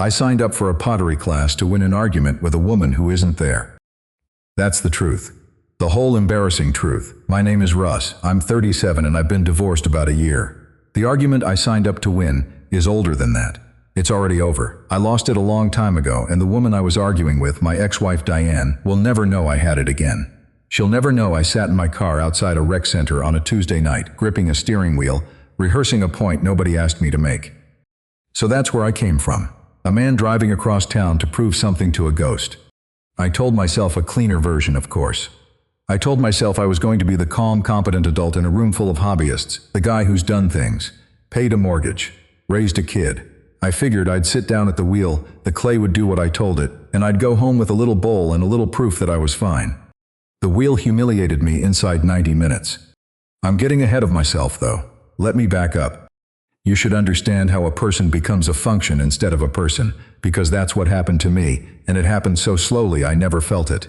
I signed up for a pottery class to win an argument with a woman who isn't there. That's the truth. The whole embarrassing truth. My name is Russ. I'm 37 and I've been divorced about a year. The argument I signed up to win is older than that. It's already over. I lost it a long time ago, and the woman I was arguing with, my ex-wife Diane, will never know I had it again. She'll never know I sat in my car outside a rec center on a Tuesday night, gripping a steering wheel, rehearsing a point nobody asked me to make. So that's where I came from. A man driving across town to prove something to a ghost. I told myself a cleaner version, of course. I told myself I was going to be the calm, competent adult in a room full of hobbyists, the guy who's done things, paid a mortgage, raised a kid. I figured I'd sit down at the wheel, the clay would do what I told it, and I'd go home with a little bowl and a little proof that I was fine. The wheel humiliated me inside 90 minutes. I'm getting ahead of myself, though. Let me back up. You should understand how a person becomes a function instead of a person, because that's what happened to me, and it happened so slowly I never felt it.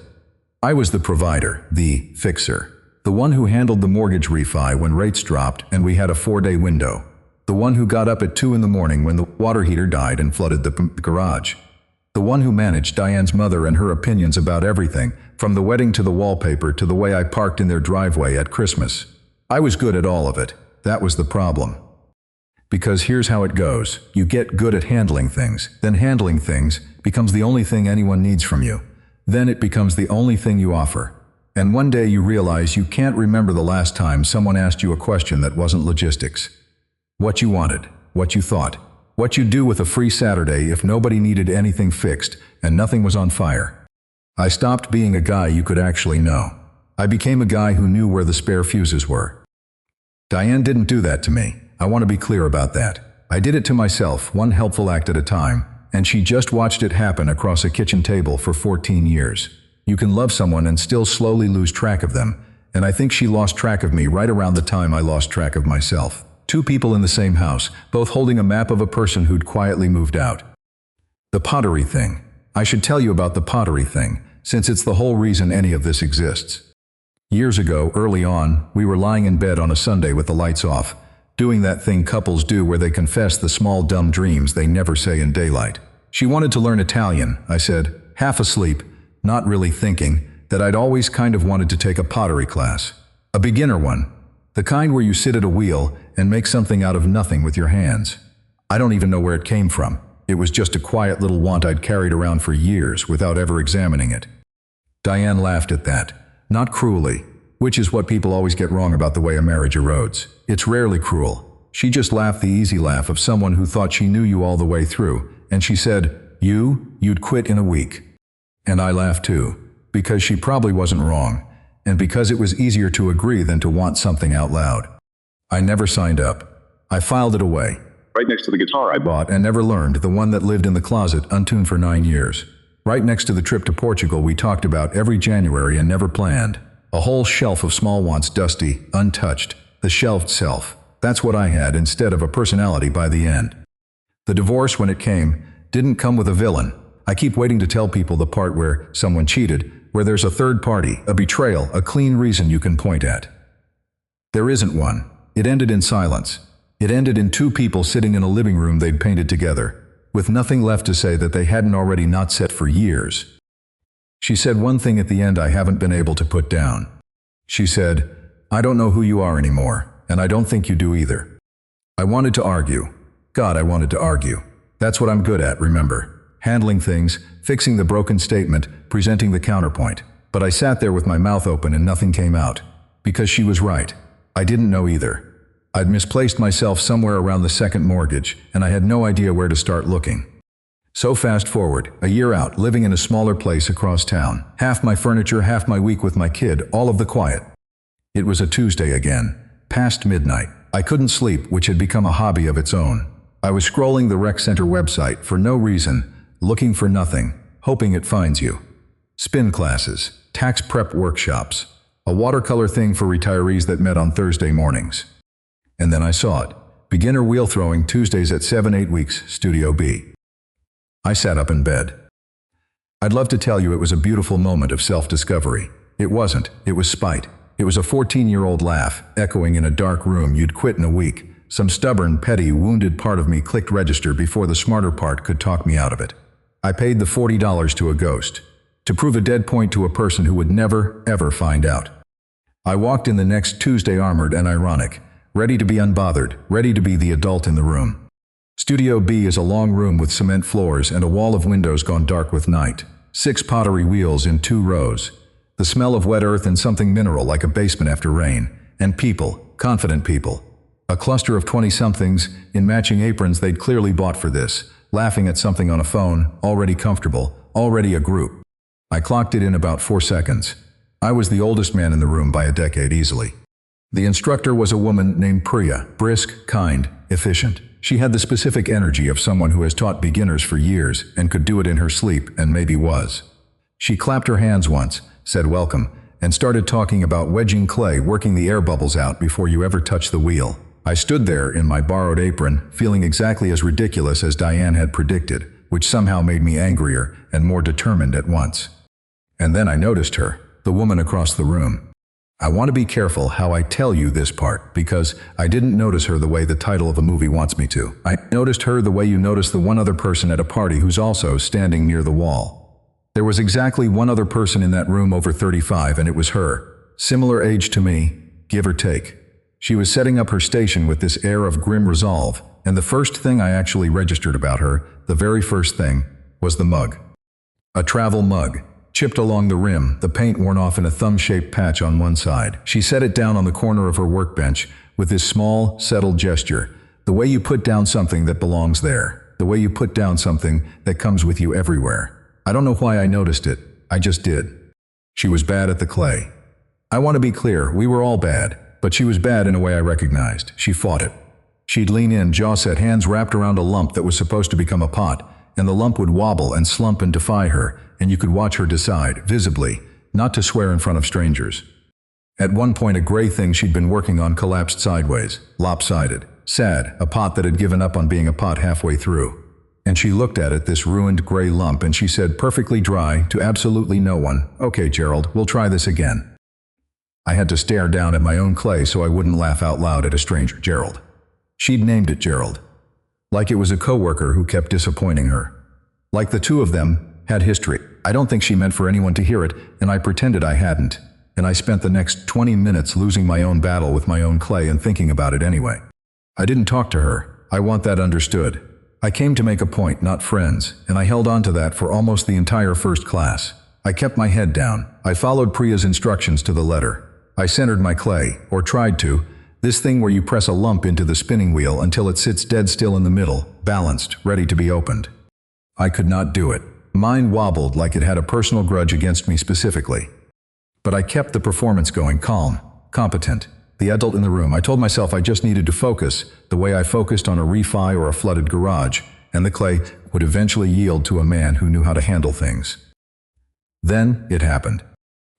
I was the provider, the fixer, the one who handled the mortgage refi when rates dropped and we had a 4-day window, the one who got up at 2 in the morning when the water heater died and flooded the garage, the one who managed Diane's mother and her opinions about everything, from the wedding to the wallpaper to the way I parked in their driveway at Christmas. I was good at all of it. That was the problem. Because here's how it goes. You get good at handling things, then handling things becomes the only thing anyone needs from you. Then it becomes the only thing you offer. And one day you realize you can't remember the last time someone asked you a question that wasn't logistics. What you wanted, what you thought, what you'd do with a free Saturday if nobody needed anything fixed and nothing was on fire. I stopped being a guy you could actually know. I became a guy who knew where the spare fuses were. Diane didn't do that to me. I want to be clear about that. I did it to myself, one helpful act at a time, and she just watched it happen across a kitchen table for 14 years. You can love someone and still slowly lose track of them, and I think she lost track of me right around the time I lost track of myself. 2 people in the same house, both holding a map of a person who'd quietly moved out. The pottery thing. I should tell you about the pottery thing, since it's the whole reason any of this exists. Years ago, early on, we were lying in bed on a Sunday with the lights off, doing that thing couples do where they confess the small dumb dreams they never say in daylight. She wanted to learn Italian, I said, half asleep, not really thinking, that I'd always kind of wanted to take a pottery class. A beginner one. The kind where you sit at a wheel and make something out of nothing with your hands. I don't even know where it came from. It was just a quiet little want I'd carried around for years without ever examining it. Diane laughed at that. Not cruelly, which is what people always get wrong about the way a marriage erodes. It's rarely cruel. She just laughed the easy laugh of someone who thought she knew you all the way through, and she said, You'd quit in a week. And I laughed too, because she probably wasn't wrong, and because it was easier to agree than to want something out loud. I never signed up. I filed it away. Right next to the guitar I bought and never learned, the one that lived in the closet untuned for 9 years. Right next to the trip to Portugal we talked about every January and never planned. A whole shelf of small wants, dusty, untouched. The shelved self. That's what I had instead of a personality by the end. The divorce, when it came, didn't come with a villain. I keep waiting to tell people the part where someone cheated, where there's a third party, a betrayal, a clean reason you can point at. There isn't one. It ended in silence. It ended in 2 people sitting in a living room they'd painted together, with nothing left to say that they hadn't already not said for years. She said one thing at the end I haven't been able to put down. She said, I don't know who you are anymore, and I don't think you do either. I wanted to argue. God, I wanted to argue. That's what I'm good at, remember. Handling things, fixing the broken statement, presenting the counterpoint. But I sat there with my mouth open and nothing came out. Because she was right. I didn't know either. I'd misplaced myself somewhere around the second mortgage, and I had no idea where to start looking. So fast forward, a year out, living in a smaller place across town. Half my furniture, half my week with my kid, all of the quiet. It was a Tuesday again, past midnight. I couldn't sleep, which had become a hobby of its own. I was scrolling the rec center website for no reason, looking for nothing, hoping it finds you. Spin classes, tax prep workshops, a watercolor thing for retirees that met on Thursday mornings. And then I saw it. Beginner wheel throwing Tuesdays at 7-8 weeks, Studio B. I sat up in bed. I'd love to tell you it was a beautiful moment of self-discovery. It wasn't. It was spite. It was a 14-year-old laugh, echoing in a dark room you'd quit in a week, Some stubborn, petty, wounded part of me clicked register before the smarter part could talk me out of it. I paid the $40 to a ghost, to prove a dead point to a person who would never, ever find out. I walked in the next Tuesday armored and ironic, ready to be unbothered, ready to be the adult in the room. Studio B is a long room with cement floors and a wall of windows gone dark with night. 6 pottery wheels in 2 rows. The smell of wet earth and something mineral like a basement after rain. And people, confident people. A cluster of 20-somethings in matching aprons they'd clearly bought for this, laughing at something on a phone, already comfortable, already a group. I clocked it in about 4 seconds. I was the oldest man in the room by a decade easily. The instructor was a woman named Priya, brisk, kind, efficient. She had the specific energy of someone who has taught beginners for years and could do it in her sleep and maybe was. She clapped her hands once, said welcome, and started talking about wedging clay, working the air bubbles out before you ever touch the wheel. I stood there in my borrowed apron, feeling exactly as ridiculous as Diane had predicted, which somehow made me angrier and more determined at once. And then I noticed her, the woman across the room. I want to be careful how I tell you this part, because I didn't notice her the way the title of a movie wants me to. I noticed her the way you notice the one other person at a party who's also standing near the wall. There was exactly one other person in that room over 35, and it was her. Similar age to me, give or take. She was setting up her station with this air of grim resolve, and the first thing I actually registered about her, the very first thing, was the mug. A travel mug. Chipped along the rim, the paint worn off in a thumb-shaped patch on one side. She set it down on the corner of her workbench with this small, settled gesture. The way you put down something that belongs there. The way you put down something that comes with you everywhere. I don't know why I noticed it. I just did. She was bad at the clay. I want to be clear, we were all bad, but she was bad in a way I recognized. She fought it. She'd lean in, jaw set, hands wrapped around a lump that was supposed to become a pot, and the lump would wobble and slump and defy her, and you could watch her decide, visibly, not to swear in front of strangers. At one point, a gray thing she'd been working on collapsed sideways, lopsided, sad, a pot that had given up on being a pot halfway through. And she looked at it, this ruined gray lump, and she said, perfectly dry, to absolutely no one, "Okay, Gerald, we'll try this again." I had to stare down at my own clay so I wouldn't laugh out loud at a stranger. Gerald. She'd named it Gerald. Like it was a coworker who kept disappointing her. Like the two of them had history. I don't think she meant for anyone to hear it, and I pretended I hadn't. And I spent the next 20 minutes losing my own battle with my own clay and thinking about it anyway. I didn't talk to her. I want that understood. I came to make a point, not friends, and I held on to that for almost the entire first class. I kept my head down. I followed Priya's instructions to the letter. I centered my clay, or tried to, this thing where you press a lump into the spinning wheel until it sits dead still in the middle, balanced, ready to be opened. I could not do it. Mine wobbled like it had a personal grudge against me specifically. But I kept the performance going, calm, competent. The adult in the room. I told myself I just needed to focus, the way I focused on a refi or a flooded garage, and the clay would eventually yield to a man who knew how to handle things. Then it happened.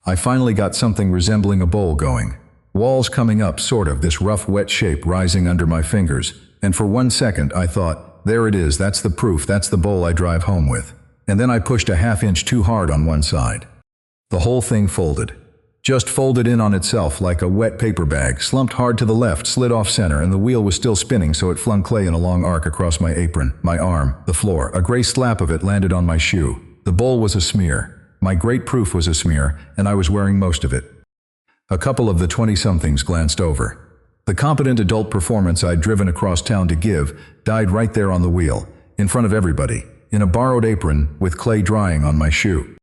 I finally got something resembling a bowl going. Walls coming up, sort of, this rough, wet shape rising under my fingers, and for 1 second I thought, there it is, that's the proof, that's the bowl I drive home with. And then I pushed a half-inch too hard on one side. The whole thing folded. Just folded in on itself like a wet paper bag, slumped hard to the left, slid off center, and the wheel was still spinning, so it flung clay in a long arc across my apron, my arm, the floor. A gray slap of it landed on my shoe. The bowl was a smear. My great proof was a smear, and I was wearing most of it. A couple of the 20-somethings glanced over. The competent adult performance I'd driven across town to give died right there on the wheel, in front of everybody, in a borrowed apron with clay drying on my shoe.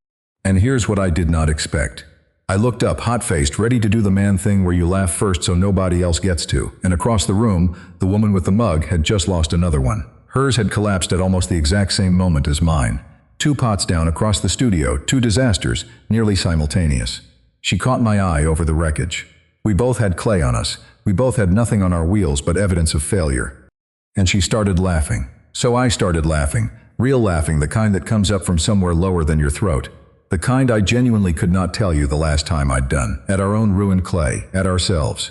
And here's what I did not expect. I looked up, hot-faced, ready to do the man thing where you laugh first so nobody else gets to, and across the room, the woman with the mug had just lost another one. Hers had collapsed at almost the exact same moment as mine. 2 pots down across the studio, 2 disasters, nearly simultaneous. She caught my eye over the wreckage. We both had clay on us. We both had nothing on our wheels but evidence of failure. And she started laughing. So I started laughing. Real laughing, the kind that comes up from somewhere lower than your throat. The kind I genuinely could not tell you the last time I'd done. At our own ruined clay. At ourselves.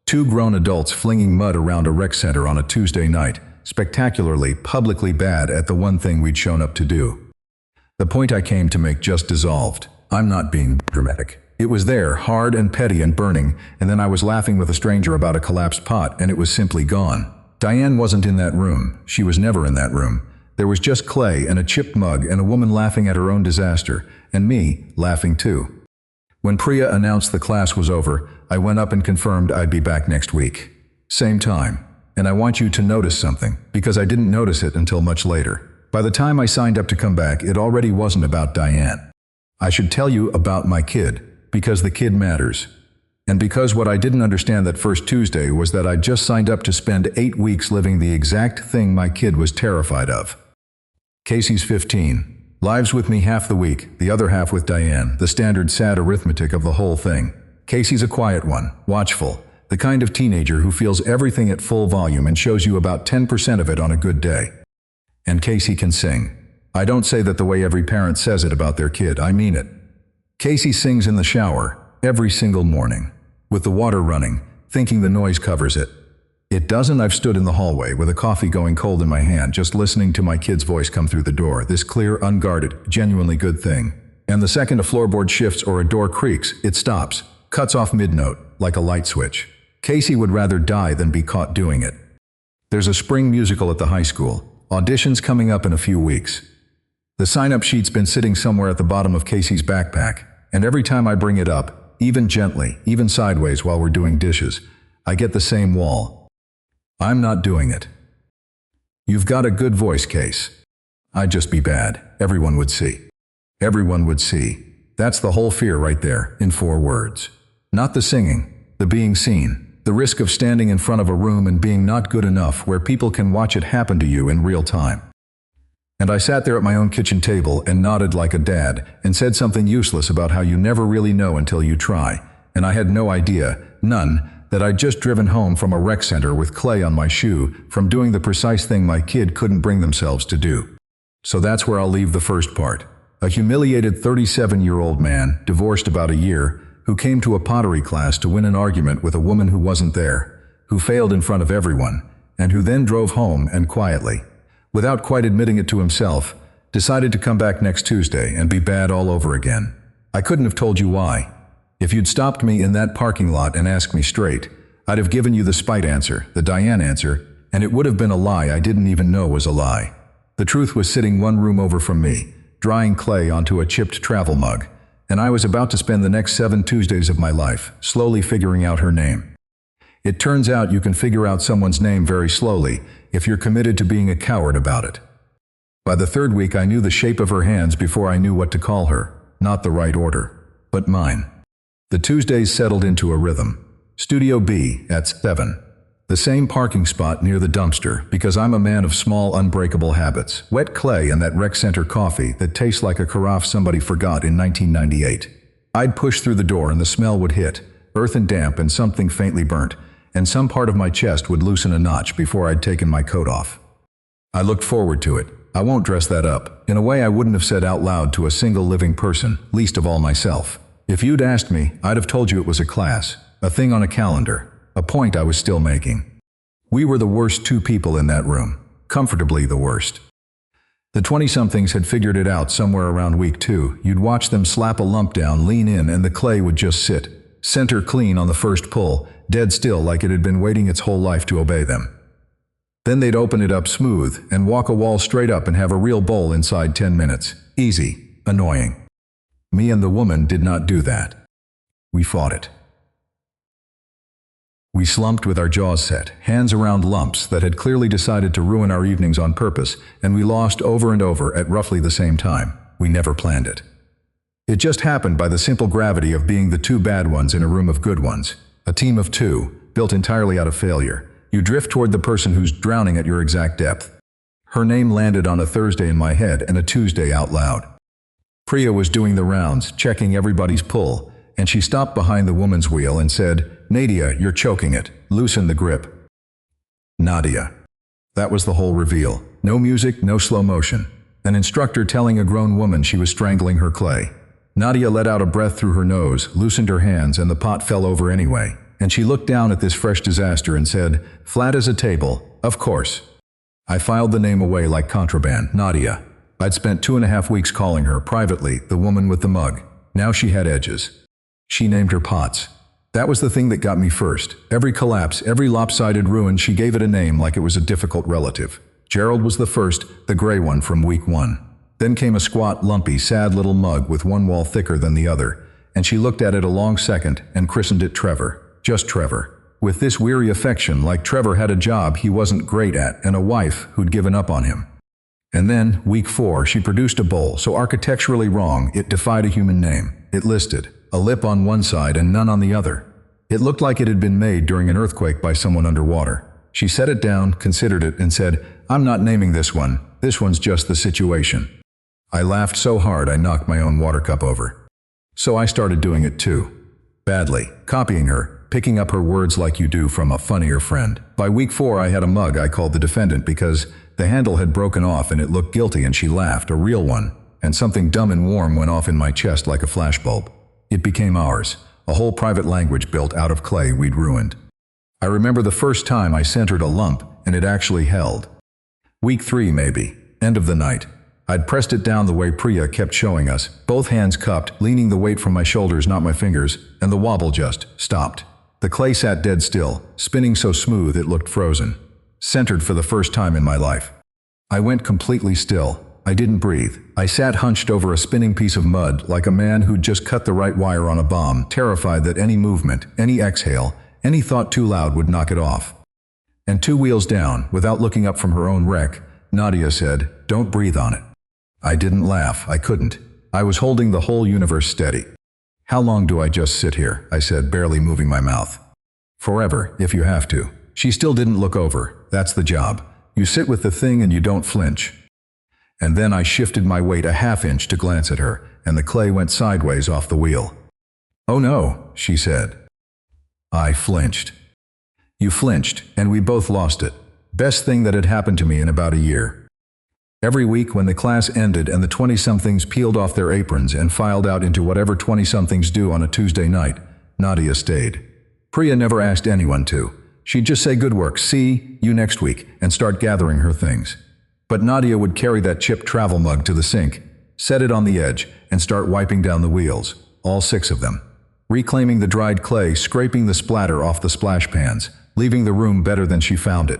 2 grown adults flinging mud around a rec center on a Tuesday night. Spectacularly, publicly bad at the one thing we'd shown up to do. The point I came to make just dissolved. I'm not being dramatic. It was there, hard and petty and burning, and then I was laughing with a stranger about a collapsed pot, and it was simply gone. Diane wasn't in that room. She was never in that room. There was just clay and a chipped mug and a woman laughing at her own disaster, and me laughing too. When Priya announced the class was over, I went up and confirmed I'd be back next week. Same time. And I want you to notice something, because I didn't notice it until much later. By the time I signed up to come back, it already wasn't about Diane. I should tell you about my kid, because the kid matters. And because what I didn't understand that first Tuesday was that I'd just signed up to spend 8 weeks living the exact thing my kid was terrified of. Casey's 15. Lives with me half the week, the other half with Diane, the standard sad arithmetic of the whole thing. Casey's a quiet one, watchful, the kind of teenager who feels everything at full volume and shows you about 10% of it on a good day. And Casey can sing. I don't say that the way every parent says it about their kid, I mean it. Casey sings in the shower, every single morning, with the water running, thinking the noise covers it. It doesn't. I've stood in the hallway with a coffee going cold in my hand, just listening to my kid's voice come through the door, this clear, unguarded, genuinely good thing. And the second a floorboard shifts or a door creaks, it stops, cuts off mid-note, like a light switch. Casey would rather die than be caught doing it. There's a spring musical at the high school. Auditions coming up in a few weeks. The sign-up sheet's been sitting somewhere at the bottom of Casey's backpack, and every time I bring it up, even gently, even sideways while we're doing dishes, I get the same wall. I'm not doing it. You've got a good voice, Case. I'd just be bad. Everyone would see. Everyone would see. That's the whole fear right there, in 4 words. Not the singing, the being seen, the risk of standing in front of a room and being not good enough where people can watch it happen to you in real time. And I sat there at my own kitchen table and nodded like a dad and said something useless about how you never really know until you try, and I had no idea, none, that I'd just driven home from a rec center with clay on my shoe from doing the precise thing my kid couldn't bring themselves to do. So that's where I'll leave the first part. A humiliated 37-year-old man, divorced about a year, who came to a pottery class to win an argument with a woman who wasn't there, who failed in front of everyone, and who then drove home and quietly, without quite admitting it to himself, decided to come back next Tuesday and be bad all over again. I couldn't have told you why. If you'd stopped me in that parking lot and asked me straight, I'd have given you the spite answer, the Diane answer, and it would have been a lie I didn't even know was a lie. The truth was sitting 1 room over from me, drying clay onto a chipped travel mug, and I was about to spend the next 7 Tuesdays of my life slowly figuring out her name. It turns out you can figure out someone's name very slowly if you're committed to being a coward about it. By the 3rd week I knew the shape of her hands before I knew what to call her, not the right order, but mine. The Tuesdays settled into a rhythm. Studio B at 7. The same parking spot near the dumpster, because I'm a man of small unbreakable habits. Wet clay and that rec center coffee that tastes like a carafe somebody forgot in 1998. I'd push through the door and the smell would hit, earth and damp and something faintly burnt, and some part of my chest would loosen a notch before I'd taken my coat off. I looked forward to it. I won't dress that up, in a way I wouldn't have said out loud to a single living person, least of all myself. If you'd asked me, I'd have told you it was a class, a thing on a calendar, a point I was still making. We were the worst 2 people in that room, comfortably the worst. The 20-somethings had figured it out somewhere around week 2. You'd watch them slap a lump down, lean in, and the clay would just sit, center clean on the first pull, dead still like it had been waiting its whole life to obey them. Then they'd open it up smooth and walk a wall straight up and have a real bowl inside 10 minutes. Easy, annoying. Me and the woman did not do that. We fought it. We slumped with our jaws set, hands around lumps that had clearly decided to ruin our evenings on purpose, and we lost over and over at roughly the same time. We never planned it. It just happened by the simple gravity of being the 2 bad ones in a room of good ones. A team of 2, built entirely out of failure. You drift toward the person who's drowning at your exact depth. Her name landed on a Thursday in my head and a Tuesday out loud. Priya was doing the rounds, checking everybody's pull, and she stopped behind the woman's wheel and said, "Nadia, you're choking it. Loosen the grip." Nadia. That was the whole reveal. No music, no slow motion. An instructor telling a grown woman she was strangling her clay. Nadia let out a breath through her nose, loosened her hands, and the pot fell over anyway. And she looked down at this fresh disaster and said, "Flat as a table, of course." I filed the name away like contraband, Nadia. I'd spent 2.5 weeks calling her, privately, the woman with the mug. Now she had edges. She named her pots. That was the thing that got me first. Every collapse, every lopsided ruin, she gave it a name like it was a difficult relative. Gerald was the first, the gray one from week 1. Then came a squat, lumpy, sad little mug with one wall thicker than the other, and she looked at it a long second and christened it Trevor. Just Trevor. With this weary affection, like Trevor had a job he wasn't great at and a wife who'd given up on him. And then, week 4, she produced a bowl so architecturally wrong it defied a human name. It listed a lip on one side and none on the other. It looked like it had been made during an earthquake by someone underwater. She set it down, considered it, and said, "I'm not naming this one. This one's just the situation." I laughed so hard I knocked my own water cup over. So I started doing it too. Badly, copying her, picking up her words like you do from a funnier friend. By week 4 I had a mug I called the defendant because the handle had broken off and it looked guilty, and she laughed, a real one, and something dumb and warm went off in my chest like a flashbulb. It became ours, a whole private language built out of clay we'd ruined. I remember the first time I centered a lump and it actually held. Week 3 maybe, end of the night. I'd pressed it down the way Priya kept showing us, both hands cupped, leaning the weight from my shoulders, not my fingers, and the wobble just stopped. The clay sat dead still, spinning so smooth it looked frozen. Centered for the first time in my life. I went completely still. I didn't breathe. I sat hunched over a spinning piece of mud like a man who'd just cut the right wire on a bomb, terrified that any movement, any exhale, any thought too loud would knock it off. And 2 wheels down, without looking up from her own wreck, Nadia said, "Don't breathe on it." I didn't laugh. I couldn't. I was holding the whole universe steady. "How long do I just sit here?" I said, barely moving my mouth. "Forever, if you have to." She still didn't look over. That's the job. You sit with the thing and you don't flinch. And then I shifted my weight a half inch to glance at her, and the clay went sideways off the wheel. "Oh no," she said. I flinched. You flinched, and we both lost it. Best thing that had happened to me in about a year. Every week when the class ended and the 20-somethings peeled off their aprons and filed out into whatever 20-somethings do on a Tuesday night, Nadia stayed. Priya never asked anyone to. She'd just say, "Good work, see you next week," and start gathering her things. But Nadia would carry that chipped travel mug to the sink, set it on the edge, and start wiping down the wheels, all 6 of them. Reclaiming the dried clay, scraping the splatter off the splash pans, leaving the room better than she found it.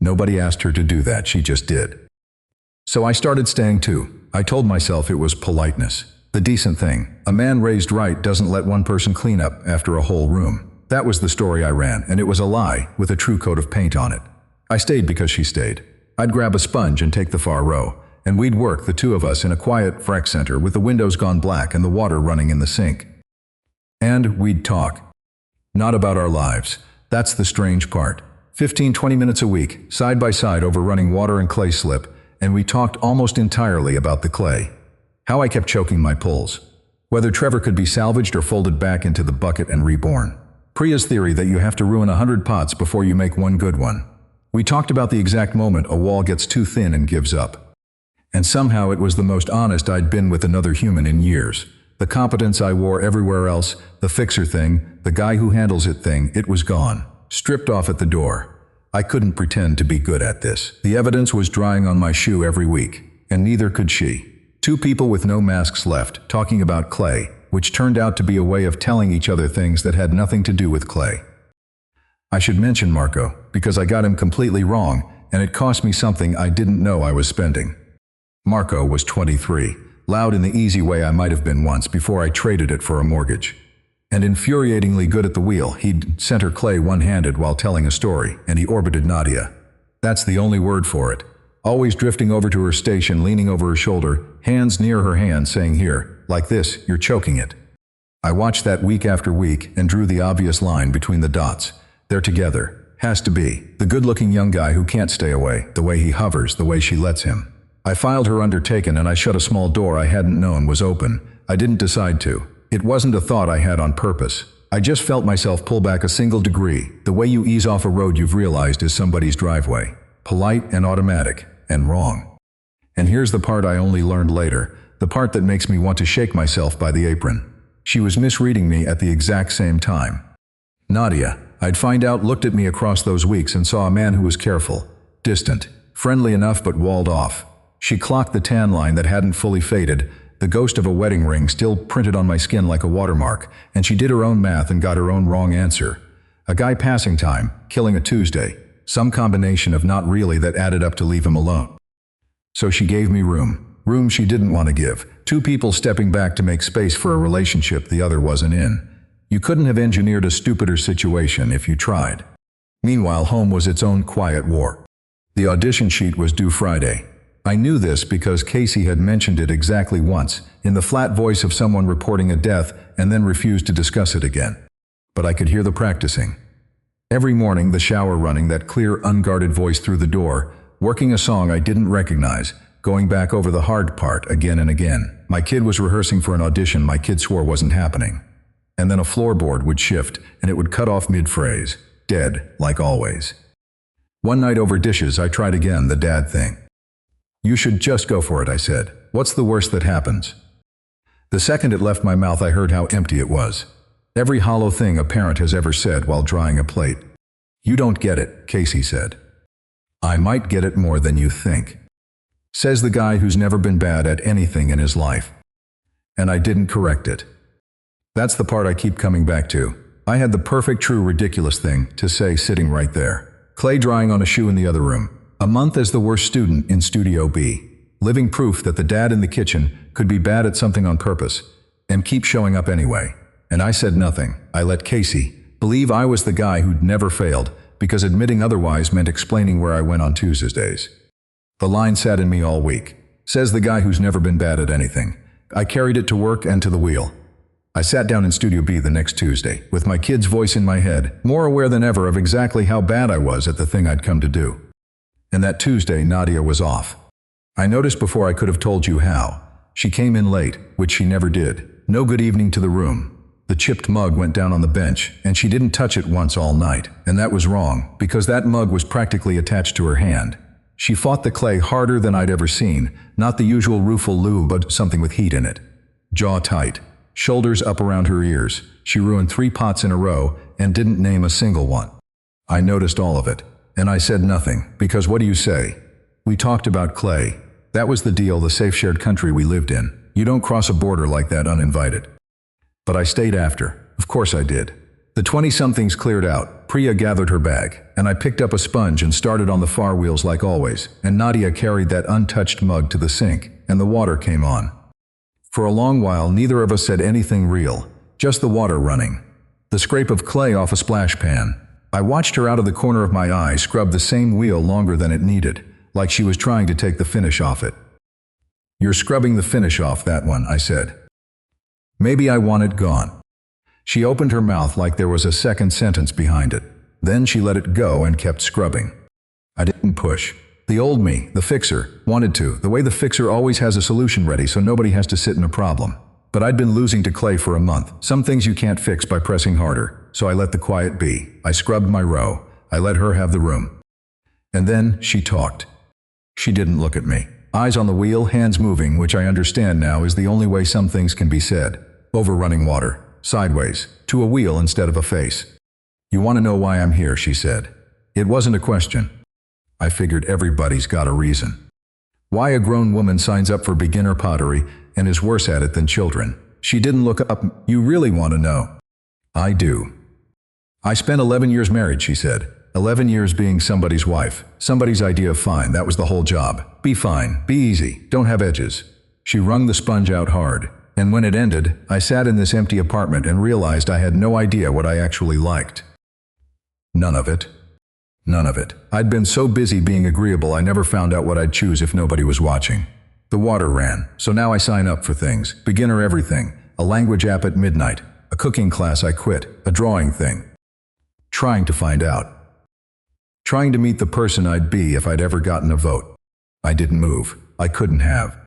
Nobody asked her to do that, she just did. So I started staying too. I told myself it was politeness. The decent thing. A man raised right doesn't let one person clean up after a whole room. That was the story I ran, and it was a lie with a true coat of paint on it. I stayed because she stayed. I'd grab a sponge and take the far row, and we'd work, the 2 of us, in a quiet rec center with the windows gone black and the water running in the sink. And we'd talk. Not about our lives. That's the strange part. 15-20 minutes a week, side by side over running water and clay slip, and we talked almost entirely about the clay. How I kept choking my pulls. Whether Trevor could be salvaged or folded back into the bucket and reborn. Priya's theory that you have to ruin 100 pots before you make one good one. We talked about the exact moment a wall gets too thin and gives up. And somehow it was the most honest I'd been with another human in years. The competence I wore everywhere else, the fixer thing, the guy who handles it thing, it was gone. Stripped off at the door. I couldn't pretend to be good at this. The evidence was drying on my shoe every week, and neither could she. 2 people with no masks left, talking about clay, which turned out to be a way of telling each other things that had nothing to do with clay. I should mention Marco, because I got him completely wrong, and it cost me something I didn't know I was spending. Marco was 23, loud in the easy way I might have been once before I traded it for a mortgage. And infuriatingly good at the wheel. He'd center clay one-handed while telling a story, and he orbited Nadia. That's the only word for it. Always drifting over to her station, leaning over her shoulder, hands near her hand, saying, "Here, like this, you're choking it." I watched that week after week and drew the obvious line between the dots. They're together. Has to be. The good-looking young guy who can't stay away, the way he hovers, the way she lets him. I filed her undertaken and I shut a small door I hadn't known was open. I didn't decide to. It wasn't a thought I had on purpose. I just felt myself pull back a single degree, the way you ease off a road you've realized is somebody's driveway. Polite and automatic, and wrong. And here's the part I only learned later, the part that makes me want to shake myself by the apron. She was misreading me at the exact same time. Nadia, I'd find out, looked at me across those weeks and saw a man who was careful, distant, friendly enough but walled off. She clocked the tan line that hadn't fully faded, the ghost of a wedding ring still printed on my skin like a watermark, and she did her own math and got her own wrong answer. A guy passing time, killing a Tuesday, some combination of not really that added up to leave him alone. So she gave me room she didn't want to give, two people stepping back to make space for a relationship the other wasn't in. You couldn't have engineered a stupider situation if you tried. Meanwhile, home was its own quiet war. The audition sheet was due Friday. I knew this because Casey had mentioned it exactly once, in the flat voice of someone reporting a death and then refused to discuss it again. But I could hear the practicing. Every morning, the shower running that clear, unguarded voice through the door, working a song I didn't recognize, going back over the hard part again and again. My kid was rehearsing for an audition my kid swore wasn't happening. And then a floorboard would shift, and it would cut off mid-phrase. Dead, like always. One night over dishes, I tried again, the dad thing. You should just go for it, I said. What's the worst that happens? The second it left my mouth, I heard how empty it was. Every hollow thing a parent has ever said while drying a plate. You don't get it, Casey said. I might get it more than you think. Says the guy who's never been bad at anything in his life. And I didn't correct it. That's the part I keep coming back to. I had the perfect, true, ridiculous thing to say sitting right there. Clay drying on a shoe in the other room. A month as the worst student in Studio B. Living proof that the dad in the kitchen could be bad at something on purpose and keep showing up anyway. And I said nothing. I let Casey believe I was the guy who'd never failed, because admitting otherwise meant explaining where I went on Tuesdays. The line sat in me all week. Says the guy who's never been bad at anything. I carried it to work and to the wheel. I sat down in Studio B the next Tuesday, with my kid's voice in my head, more aware than ever of exactly how bad I was at the thing I'd come to do. And that Tuesday, Nadia was off. I noticed before I could have told you how. She came in late, which she never did. No good evening to the room. The chipped mug went down on the bench, and she didn't touch it once all night. And that was wrong, because that mug was practically attached to her hand. She fought the clay harder than I'd ever seen, not the usual rueful loo, but something with heat in it. Jaw tight. Shoulders up around her ears. She ruined 3 pots in a row and didn't name a single one. I noticed all of it, and I said nothing, because what do you say? We talked about clay. That was the deal, the safe shared country we lived in. You don't cross a border like that uninvited. But I stayed after. Of course I did. The 20-somethings cleared out. Priya gathered her bag, and I picked up a sponge and started on the far wheels like always, and Nadia carried that untouched mug to the sink, and the water came on. For a long while, neither of us said anything real, just the water running. The scrape of clay off a splash pan. I watched her out of the corner of my eye scrub the same wheel longer than it needed, like she was trying to take the finish off it. You're scrubbing the finish off that one, I said. Maybe I want it gone. She opened her mouth like there was a second sentence behind it. Then she let it go and kept scrubbing. I didn't push. The old me, the fixer, wanted to, the way the fixer always has a solution ready so nobody has to sit in a problem. But I'd been losing to clay for a month. Some things you can't fix by pressing harder, so I let the quiet be. I scrubbed my row. I let her have the room. And then she talked. She didn't look at me. Eyes on the wheel, hands moving, which I understand now is the only way some things can be said. Over running water, sideways, to a wheel instead of a face. You want to know why I'm here, she said. It wasn't a question. I figured everybody's got a reason. Why a grown woman signs up for beginner pottery and is worse at it than children. She didn't look up. You really want to know? I do. I spent 11 years married, she said. 11 years being somebody's wife. Somebody's idea of fine, that was the whole job. Be fine, be easy, don't have edges. She wrung the sponge out hard. And when it ended, I sat in this empty apartment and realized I had no idea what I actually liked. None of it. None of it. I'd been so busy being agreeable I never found out what I'd choose if nobody was watching. The water ran, so now I sign up for things. Beginner everything. A language app at midnight. A cooking class I quit. A drawing thing. Trying to find out. Trying to meet the person I'd be if I'd ever gotten a vote. I didn't move. I couldn't have.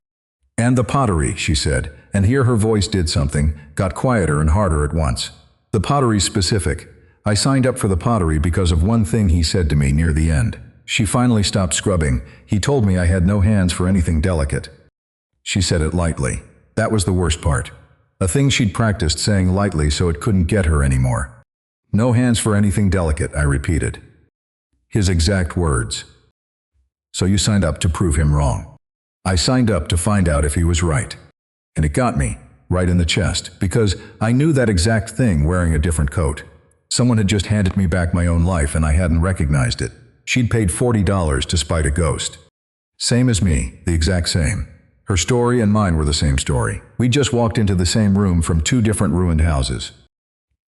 And the pottery, she said, and here her voice did something, got quieter and harder at once. The pottery's specific. I signed up for the pottery because of one thing he said to me near the end. She finally stopped scrubbing. He told me I had no hands for anything delicate. She said it lightly. That was the worst part. A thing she'd practiced saying lightly so it couldn't get her anymore. No hands for anything delicate, I repeated. His exact words. So you signed up to prove him wrong. I signed up to find out if he was right. And it got me, right in the chest, because I knew that exact thing wearing a different coat. Someone had just handed me back my own life and I hadn't recognized it. She'd paid $40 to spite a ghost. Same as me, the exact same. Her story and mine were the same story. We just walked into the same room from two different ruined houses.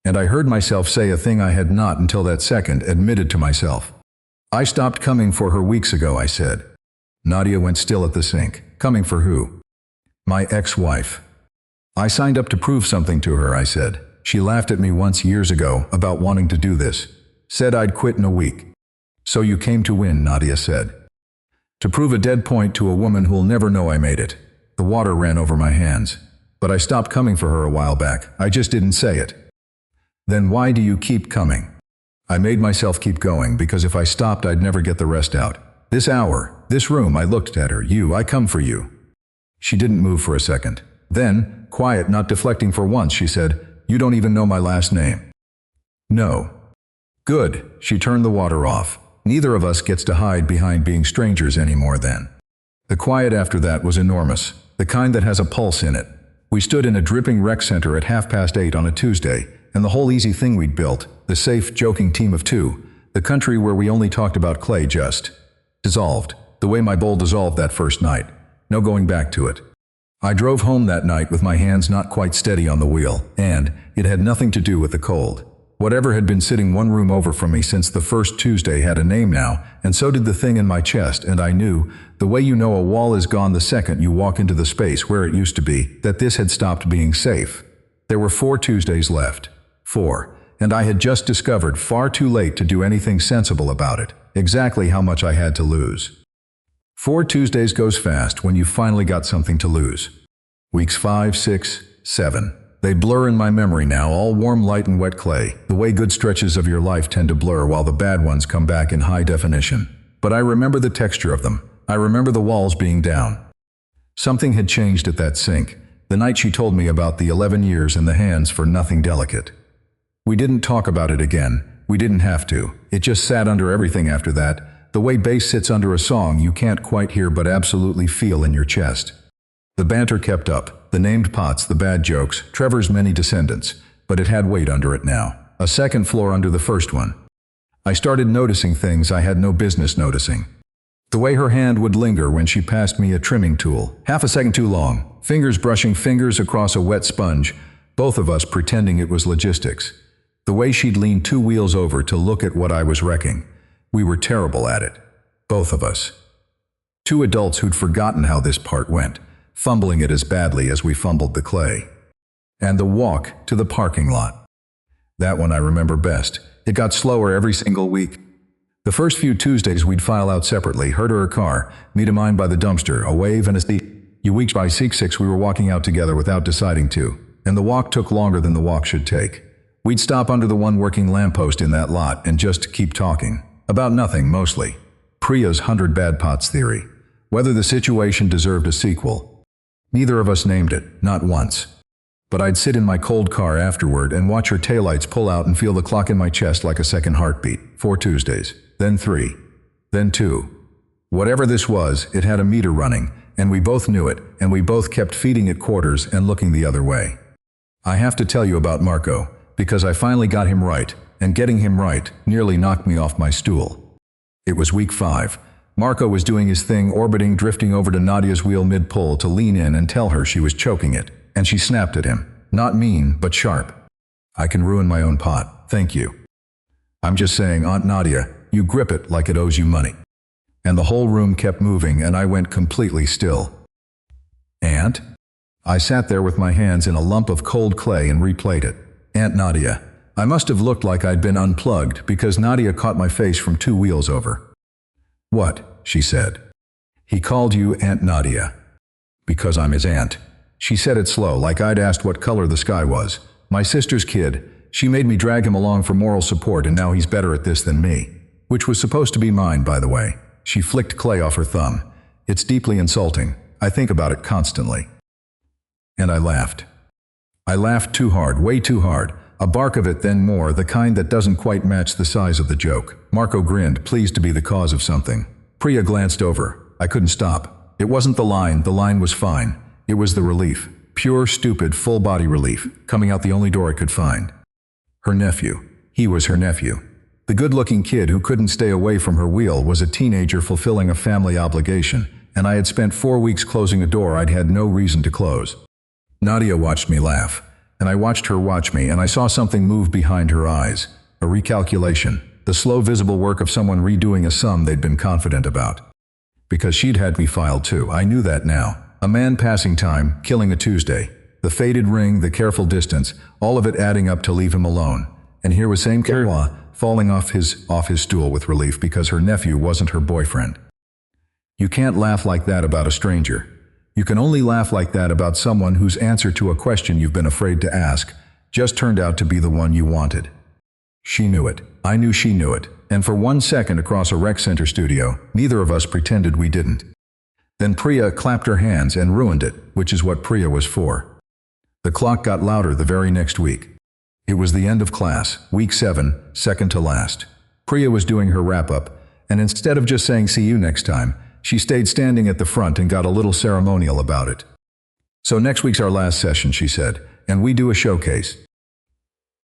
And I heard myself say a thing I had not until that second admitted to myself. I stopped coming for her weeks ago, I said. Nadia went still at the sink. Coming for who? My ex-wife. I signed up to prove something to her, I said. She laughed at me once years ago about wanting to do this. Said I'd quit in a week. So you came to win, Nadia said. To prove a dead point to a woman who'll never know I made it. The water ran over my hands. But I stopped coming for her a while back. I just didn't say it. Then why do you keep coming? I made myself keep going because if I stopped I'd never get the rest out. This hour, this room, I looked at her. I come for you. She didn't move for a second. Then, quiet, not deflecting for once, she said, you don't even know my last name. No. Good. She turned the water off. Neither of us gets to hide behind being strangers anymore then. The quiet after that was enormous, the kind that has a pulse in it. We stood in a dripping rec center at 8:30 on a Tuesday, and the whole easy thing we'd built, the safe, joking team of two, the country where we only talked about clay just dissolved, the way my bowl dissolved that first night. No going back to it. I drove home that night with my hands not quite steady on the wheel, and it had nothing to do with the cold. Whatever had been sitting one room over from me since the first Tuesday had a name now, and so did the thing in my chest, and I knew, the way you know a wall is gone the second you walk into the space where it used to be, that this had stopped being safe. There were 4 Tuesdays left. 4. And I had just discovered, far too late to do anything sensible about it, exactly how much I had to lose. 4 Tuesdays goes fast when you've finally got something to lose. Weeks 5, 6, 7. They blur in my memory now, all warm, light, and wet clay, the way good stretches of your life tend to blur while the bad ones come back in high definition. But I remember the texture of them. I remember the walls being down. Something had changed at that sink, the night she told me about the 11 years and the hands for nothing delicate. We didn't talk about it again. We didn't have to. It just sat under everything after that, the way bass sits under a song you can't quite hear but absolutely feel in your chest. The banter kept up, the named pots, the bad jokes, Trevor's many descendants, but it had weight under it now, a second floor under the first one. I started noticing things I had no business noticing. The way her hand would linger when she passed me a trimming tool, half a second too long, fingers brushing fingers across a wet sponge, both of us pretending it was logistics. The way she'd lean 2 wheels over to look at what I was wrecking. We were terrible at it, both of us. 2 adults who'd forgotten how this part went, fumbling it as badly as we fumbled the clay. And the walk to the parking lot. That one I remember best. It got slower every single week. The first few Tuesdays we'd file out separately, her to her car, me to mine by the dumpster, a wave and a steep. Weeks by 6 we were walking out together without deciding to, and the walk took longer than the walk should take. We'd stop under the one working lamppost in that lot and just keep talking. About nothing, mostly. Priya's 100 bad pots theory. Whether the situation deserved a sequel. Neither of us named it, not once. But I'd sit in my cold car afterward and watch her taillights pull out and feel the clock in my chest like a second heartbeat. 4 Tuesdays. Then 3. Then 2. Whatever this was, it had a meter running, and we both knew it, and we both kept feeding it quarters and looking the other way. I have to tell you about Marco, because I finally got him right, and getting him right nearly knocked me off my stool. It was week 5. Marco was doing his thing, orbiting, drifting over to Nadia's wheel mid-pull to lean in and tell her she was choking it, and she snapped at him. Not mean, but sharp. I can ruin my own pot, thank you. I'm just saying, Aunt Nadia, you grip it like it owes you money. And the whole room kept moving and I went completely still. Aunt? I sat there with my hands in a lump of cold clay and replayed it. Aunt Nadia. I must have looked like I'd been unplugged because Nadia caught my face from 2 wheels over. What? She said. He called you Aunt Nadia. Because I'm his aunt. She said it slow, like I'd asked what color the sky was. My sister's kid. She made me drag him along for moral support and now he's better at this than me. Which was supposed to be mine, by the way. She flicked clay off her thumb. It's deeply insulting. I think about it constantly. And I laughed. I laughed too hard, way too hard. A bark of it, then more, the kind that doesn't quite match the size of the joke. Marco grinned, pleased to be the cause of something. Priya glanced over. I couldn't stop. It wasn't the line was fine. It was the relief. Pure, stupid, full-body relief, coming out the only door I could find. Her nephew. He was her nephew. The good-looking kid who couldn't stay away from her wheel was a teenager fulfilling a family obligation, and I had spent 4 weeks closing a door I'd had no reason to close. Nadia watched me laugh, and I watched her watch me, and I saw something move behind her eyes. A recalculation. The slow, visible work of someone redoing a sum they'd been confident about. Because she'd had me filed too, I knew that now. A man passing time, killing a Tuesday. The faded ring, the careful distance, all of it adding up to leave him alone. And here was same Gerald falling off his stool with relief because her nephew wasn't her boyfriend. You can't laugh like that about a stranger. You can only laugh like that about someone whose answer to a question you've been afraid to ask just turned out to be the one you wanted. She knew it. I knew she knew it. And for 1 second across a rec center studio, neither of us pretended we didn't. Then Priya clapped her hands and ruined it, which is what Priya was for. The clock got louder the very next week. It was the end of class, week 7, second to last. Priya was doing her wrap-up, and instead of just saying see you next time, she stayed standing at the front and got a little ceremonial about it. So next week's our last session, she said, and we do a showcase.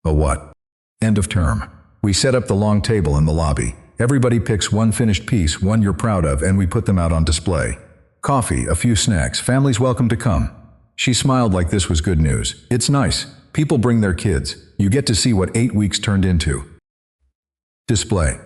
A what? End of term. We set up the long table in the lobby. Everybody picks one finished piece, one you're proud of, and we put them out on display. Coffee, a few snacks, families welcome to come. She smiled like this was good news. It's nice. People bring their kids. You get to see what 8 weeks turned into. Display.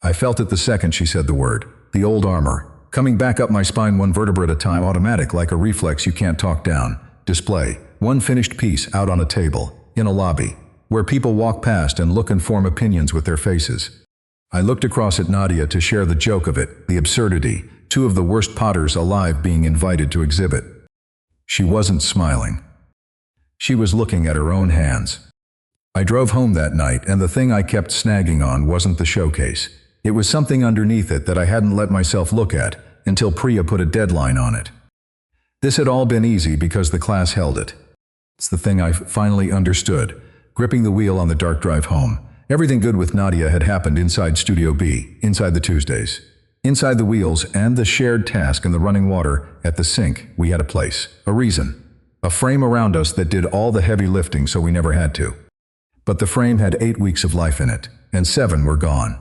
I felt it the second she said the word. The old armor. Coming back up my spine one vertebra at a time, automatic like a reflex you can't talk down. Display. One finished piece out on a table, in a lobby, where people walk past and look and form opinions with their faces. I looked across at Nadia to share the joke of it, the absurdity, 2 of the worst potters alive being invited to exhibit. She wasn't smiling. She was looking at her own hands. I drove home that night, and the thing I kept snagging on wasn't the showcase. It was something underneath it that I hadn't let myself look at until Priya put a deadline on it. This had all been easy because the class held it. It's the thing I finally understood, gripping the wheel on the dark drive home. Everything good with Nadia had happened inside Studio B, inside the Tuesdays. Inside the wheels and the shared task and the running water at the sink, we had a place, a reason. A frame around us that did all the heavy lifting so we never had to. But the frame had 8 weeks of life in it, and 7 were gone.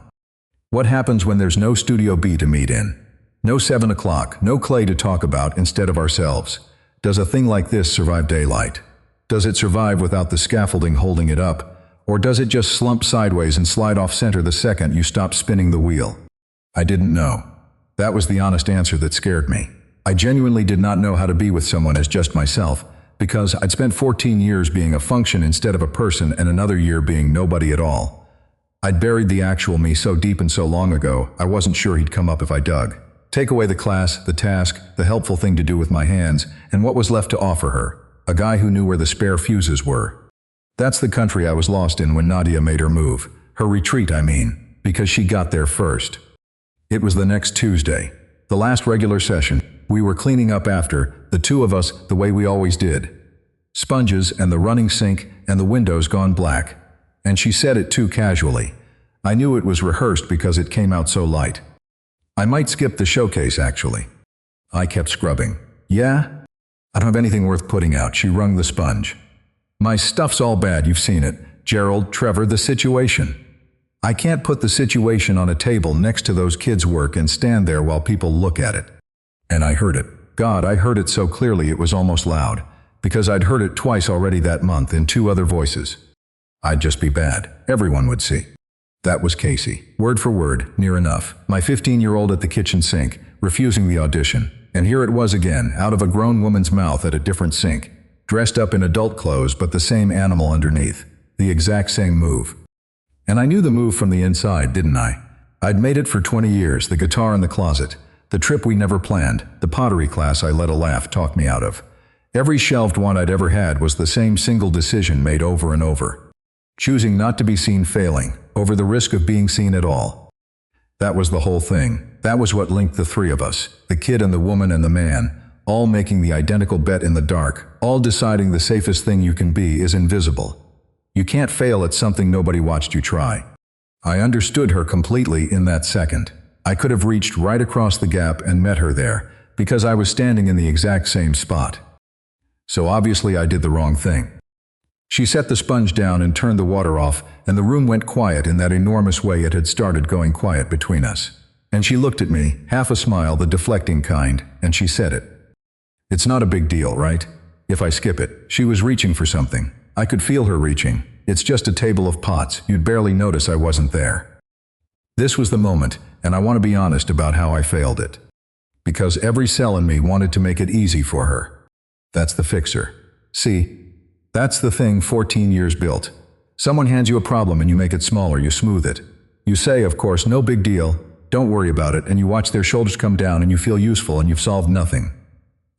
What happens when there's no Studio B to meet in? No 7 o'clock, no clay to talk about instead of ourselves. Does a thing like this survive daylight? Does it survive without the scaffolding holding it up? Or does it just slump sideways and slide off center the second you stop spinning the wheel? I didn't know. That was the honest answer that scared me. I genuinely did not know how to be with someone as just myself, because I'd spent 14 years being a function instead of a person and another year being nobody at all. I'd buried the actual me so deep and so long ago, I wasn't sure he'd come up if I dug. Take away the class, the task, the helpful thing to do with my hands, and what was left to offer her. A guy who knew where the spare fuses were. That's the country I was lost in when Nadia made her move. Her retreat, I mean, because she got there first. It was the next Tuesday. The last regular session. We were cleaning up after, the 2 of us, the way we always did. Sponges and the running sink and the windows gone black. And she said it too casually. I knew it was rehearsed because it came out so light. I might skip the showcase, actually. I kept scrubbing. Yeah? I don't have anything worth putting out. She wrung the sponge. My stuff's all bad, you've seen it. Gerald, Trevor, the situation. I can't put the situation on a table next to those kids' work and stand there while people look at it. And I heard it. God, I heard it so clearly it was almost loud. Because I'd heard it twice already that month in 2 other voices. I'd just be bad. Everyone would see. That was Casey. Word for word, near enough. My 15-year-old at the kitchen sink, refusing the audition. And here it was again, out of a grown woman's mouth at a different sink. Dressed up in adult clothes, but the same animal underneath. The exact same move. And I knew the move from the inside, didn't I? I'd made it for 20 years, the guitar in the closet. The trip we never planned, the pottery class I let a laugh talk me out of. Every shelved one I'd ever had was the same single decision made over and over. Choosing not to be seen failing, over the risk of being seen at all. That was the whole thing. That was what linked the 3 of us, the kid and the woman and the man, all making the identical bet in the dark, all deciding the safest thing you can be is invisible. You can't fail at something nobody watched you try. I understood her completely in that second. I could have reached right across the gap and met her there, because I was standing in the exact same spot. So obviously I did the wrong thing. She set the sponge down and turned the water off, and the room went quiet in that enormous way it had started going quiet between us. And she looked at me, half a smile, the deflecting kind, and she said it. It's not a big deal, right? If I skip it. She was reaching for something. I could feel her reaching. It's just a table of pots. You'd barely notice I wasn't there. This was the moment, and I want to be honest about how I failed it. Because every cell in me wanted to make it easy for her. That's the fixer. See? That's the thing 14 years built. Someone hands you a problem and you make it smaller, you smooth it. You say, of course, no big deal, don't worry about it, and you watch their shoulders come down and you feel useful and you've solved nothing.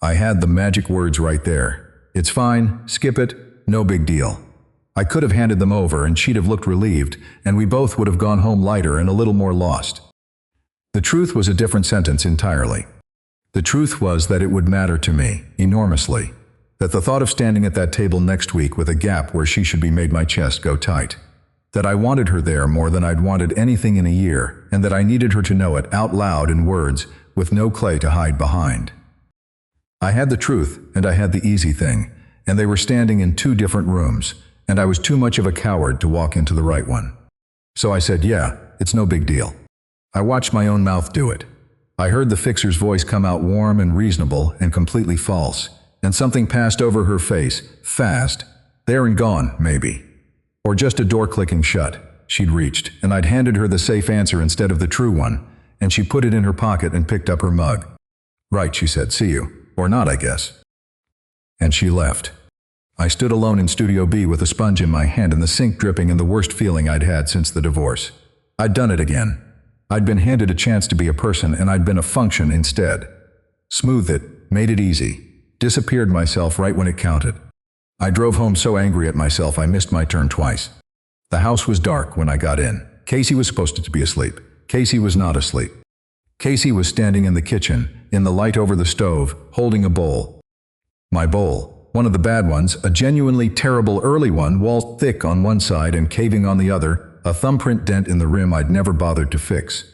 I had the magic words right there. It's fine, skip it, no big deal. I could have handed them over and she'd have looked relieved, and we both would have gone home lighter and a little more lost. The truth was a different sentence entirely. The truth was that it would matter to me, enormously. That the thought of standing at that table next week with a gap where she should be made my chest go tight. That I wanted her there more than I'd wanted anything in a year, and that I needed her to know it out loud in words, with no clay to hide behind. I had the truth, and I had the easy thing, and they were standing in two different rooms, and I was too much of a coward to walk into the right one. So I said, yeah, it's no big deal. I watched my own mouth do it. I heard the fixer's voice come out warm and reasonable and completely false. And something passed over her face, fast, there and gone, maybe. Or just a door clicking shut. She'd reached, and I'd handed her the safe answer instead of the true one, and she put it in her pocket and picked up her mug. Right, she said, see you. Or not, I guess. And she left. I stood alone in Studio B with a sponge in my hand and the sink dripping and the worst feeling I'd had since the divorce. I'd done it again. I'd been handed a chance to be a person, and I'd been a function instead. Smoothed it, made it easy. Disappeared myself right when it counted. I drove home so angry at myself I missed my turn twice. The house was dark when I got in. Casey was supposed to be asleep. Casey was not asleep. Casey was standing in the kitchen, in the light over the stove, holding a bowl. My bowl, one of the bad ones, a genuinely terrible early one, wall thick on one side and caving on the other, a thumbprint dent in the rim I'd never bothered to fix.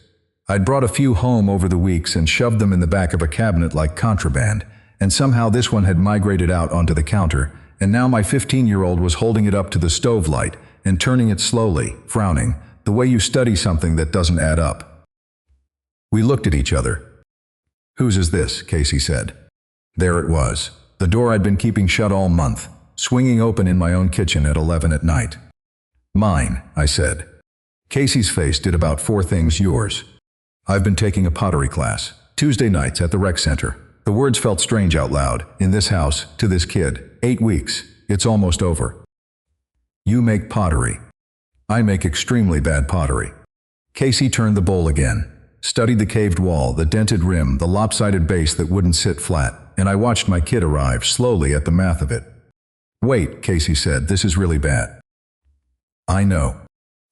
I'd brought a few home over the weeks and shoved them in the back of a cabinet like contraband, and somehow this one had migrated out onto the counter, and now my 15-year-old was holding it up to the stove light and turning it slowly, frowning, the way you study something that doesn't add up. We looked at each other. Whose is this? Casey said. There it was, the door I'd been keeping shut all month, swinging open in my own kitchen at 11 at night. Mine, I said. Casey's face did about 4 things yours. I've been taking a pottery class, Tuesday nights at the rec center. The words felt strange out loud, in this house, to this kid. 8 weeks, it's almost over. You make pottery. I make extremely bad pottery. Casey turned the bowl again, studied the caved wall, the dented rim, the lopsided base that wouldn't sit flat, and I watched my kid arrive slowly at the math of it. Wait, Casey said, this is really bad. I know.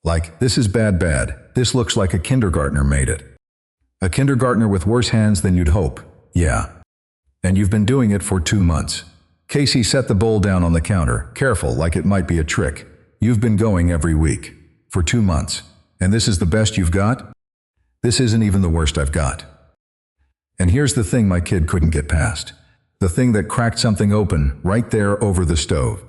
Like, this is bad. This looks like a kindergartner made it. A kindergartner with worse hands than you'd hope. Yeah. And you've been doing it for 2 months. Casey set the bowl down on the counter, careful, like it might be a trick. You've been going every week. For 2 months. And this is the best you've got? This isn't even the worst I've got. And here's the thing my kid couldn't get past. The thing that cracked something open, right there over the stove.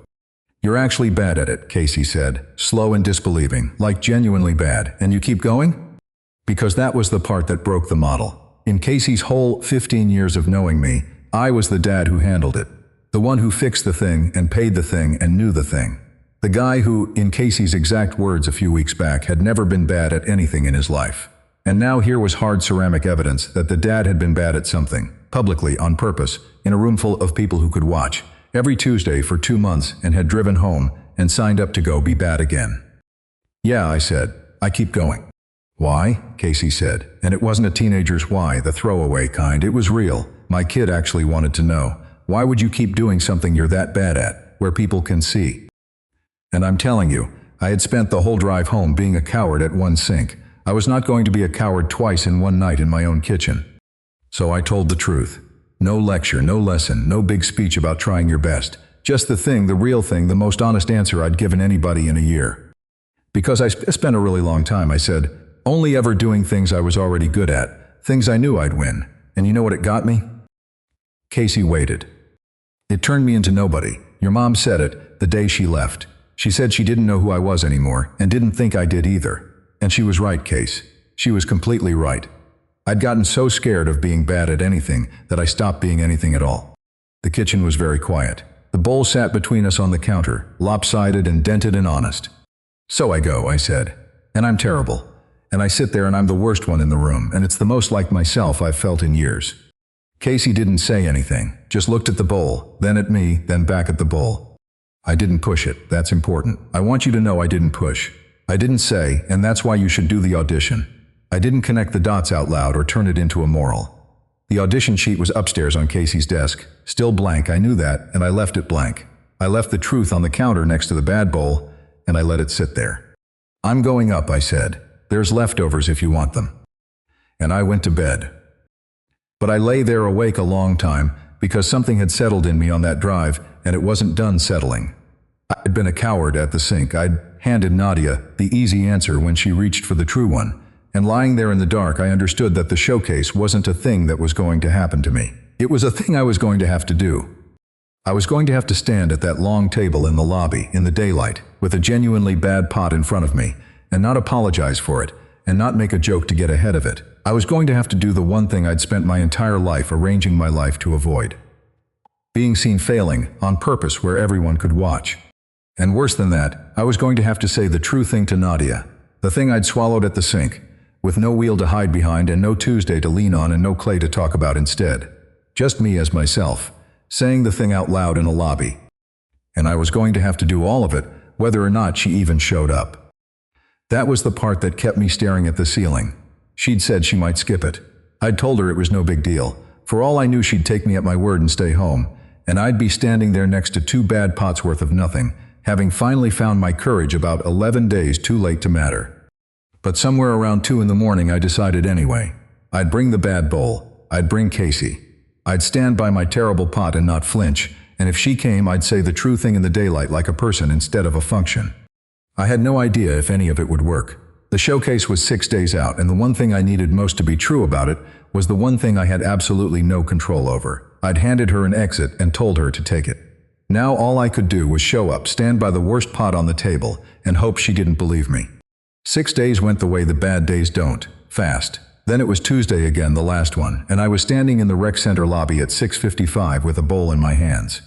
You're actually bad at it, Casey said, slow and disbelieving, like genuinely bad, and you keep going? Because that was the part that broke the model. In Casey's whole 15 years of knowing me, I was the dad who handled it. The one who fixed the thing and paid the thing and knew the thing. The guy who, in Casey's exact words a few weeks back, had never been bad at anything in his life. And now here was hard ceramic evidence that the dad had been bad at something, publicly, on purpose, in a room full of people who could watch, every Tuesday for 2 months, and had driven home and signed up to go be bad again. Yeah, I said, I keep going. Why? Casey said, and it wasn't a teenager's why, the throwaway kind, it was real. My kid actually wanted to know, why would you keep doing something you're that bad at, where people can see? And I'm telling you, I had spent the whole drive home being a coward at one sink. I was not going to be a coward twice in one night in my own kitchen. So I told the truth. No lecture, no lesson, no big speech about trying your best. Just the thing, the real thing, the most honest answer I'd given anybody in a year. Because I spent a really long time, I said, only ever doing things I was already good at, things I knew I'd win. And you know what it got me? Casey waited. It turned me into nobody. Your mom said it the day she left. She said she didn't know who I was anymore and didn't think I did either. And she was right, Case. She was completely right. I'd gotten so scared of being bad at anything that I stopped being anything at all. The kitchen was very quiet. The bowl sat between us on the counter, lopsided and dented and honest. So I go, I said. And I'm terrible. And I sit there and I'm the worst one in the room, and it's the most like myself I've felt in years. Casey didn't say anything, just looked at the bowl, then at me, then back at the bowl. I didn't push it, that's important. I want you to know I didn't push. I didn't say, and that's why you should do the audition. I didn't connect the dots out loud or turn it into a moral. The audition sheet was upstairs on Casey's desk, still blank, I knew that, and I left it blank. I left the truth on the counter next to the bad bowl, and I let it sit there. I'm going up, I said. There's leftovers if you want them. And I went to bed. But I lay there awake a long time because something had settled in me on that drive, and it wasn't done settling. I'd been a coward at the sink. I'd handed Nadia the easy answer when she reached for the true one. And lying there in the dark, I understood that the showcase wasn't a thing that was going to happen to me. It was a thing I was going to have to do. I was going to have to stand at that long table in the lobby, in the daylight, with a genuinely bad pot in front of me, and not apologize for it, and not make a joke to get ahead of it. I was going to have to do the one thing I'd spent my entire life arranging my life to avoid. Being seen failing, on purpose where everyone could watch. And worse than that, I was going to have to say the true thing to Nadia, the thing I'd swallowed at the sink, with no wheel to hide behind and no Tuesday to lean on and no Clay to talk about instead. Just me as myself, saying the thing out loud in a lobby. And I was going to have to do all of it, whether or not she even showed up. That was the part that kept me staring at the ceiling. She'd said she might skip it. I'd told her it was no big deal. For all I knew, she'd take me at my word and stay home, and I'd be standing there next to 2 bad pots worth of nothing, having finally found my courage about 11 days too late to matter. But somewhere around 2 in the morning I decided anyway. I'd bring the bad bowl. I'd bring Casey. I'd stand by my terrible pot and not flinch, and if she came I'd say the true thing in the daylight like a person instead of a function. I had no idea if any of it would work. The showcase was 6 days out, and the one thing I needed most to be true about it was the one thing I had absolutely no control over. I'd handed her an exit and told her to take it. Now all I could do was show up, stand by the worst pot on the table, and hope she didn't believe me. 6 days went the way the bad days don't, fast. Then it was Tuesday again, the last one, and I was standing in the rec center lobby at 6:55 with a bowl in my hands.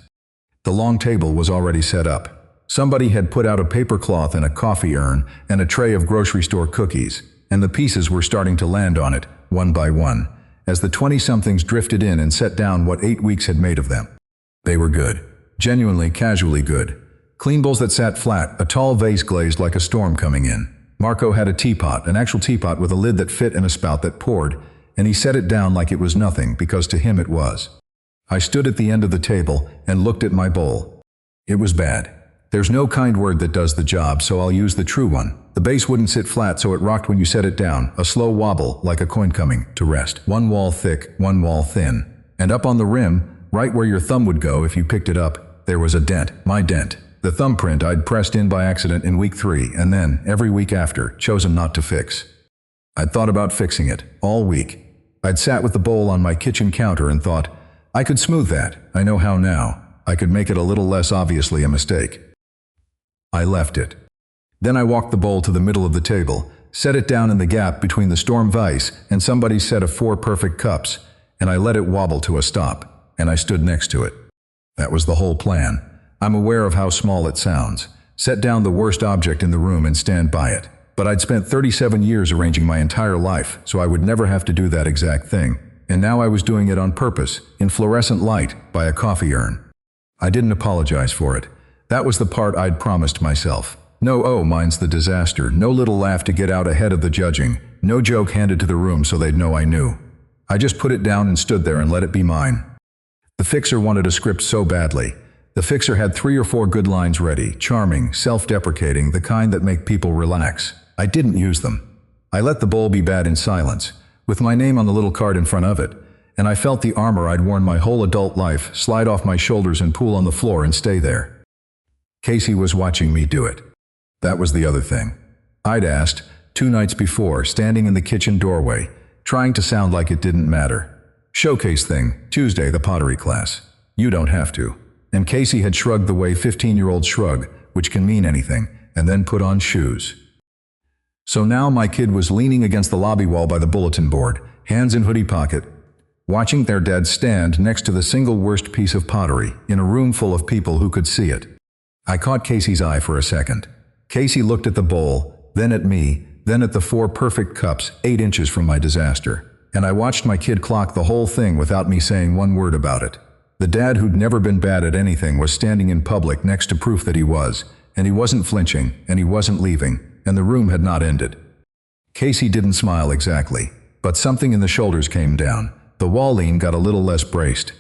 The long table was already set up. Somebody had put out a paper cloth and a coffee urn and a tray of grocery store cookies, and the pieces were starting to land on it, one by one, as the 20-somethings drifted in and set down what 8 weeks had made of them. They were good. Genuinely, casually good. Clean bowls that sat flat, a tall vase glazed like a storm coming in. Marco had a teapot, an actual teapot with a lid that fit and a spout that poured, and he set it down like it was nothing because to him it was. I stood at the end of the table and looked at my bowl. It was bad. There's no kind word that does the job, so I'll use the true one. The base wouldn't sit flat, so it rocked when you set it down, a slow wobble like a coin coming to rest. One wall thick, one wall thin. And up on the rim, right where your thumb would go if you picked it up, there was a dent, my dent. The thumbprint I'd pressed in by accident in week 3, and then, every week after, chosen not to fix. I'd thought about fixing it, all week. I'd sat with the bowl on my kitchen counter and thought, I could smooth that, I know how now. I could make it a little less obviously a mistake. I left it. Then I walked the bowl to the middle of the table, set it down in the gap between the storm vise and somebody's set of 4 perfect cups, and I let it wobble to a stop, and I stood next to it. That was the whole plan. I'm aware of how small it sounds. Set down the worst object in the room and stand by it. But I'd spent 37 years arranging my entire life, so I would never have to do that exact thing. And now I was doing it on purpose, in fluorescent light, by a coffee urn. I didn't apologize for it. That was the part I'd promised myself. No "oh, mine's the disaster," no little laugh to get out ahead of the judging, no joke handed to the room so they'd know I knew. I just put it down and stood there and let it be mine. The fixer wanted a script so badly. The fixer had 3 or 4 good lines ready, charming, self-deprecating, the kind that make people relax. I didn't use them. I let the bowl be bad in silence, with my name on the little card in front of it, and I felt the armor I'd worn my whole adult life slide off my shoulders and pool on the floor and stay there. Casey was watching me do it. That was the other thing. I'd asked, 2 nights before, standing in the kitchen doorway, trying to sound like it didn't matter. Showcase thing, Tuesday, the pottery class. You don't have to. And Casey had shrugged the way 15-year-olds shrug, which can mean anything, and then put on shoes. So now my kid was leaning against the lobby wall by the bulletin board, hands in hoodie pocket, watching their dad stand next to the single worst piece of pottery in a room full of people who could see it. I caught Casey's eye for a second. Casey looked at the bowl, then at me, then at the 4 perfect cups 8 inches from my disaster. And I watched my kid clock the whole thing without me saying one word about it. The dad who'd never been bad at anything was standing in public next to proof that he was, and he wasn't flinching, and he wasn't leaving, and the room had not ended. Casey didn't smile exactly, but something in the shoulders came down. The wall lean got a little less braced.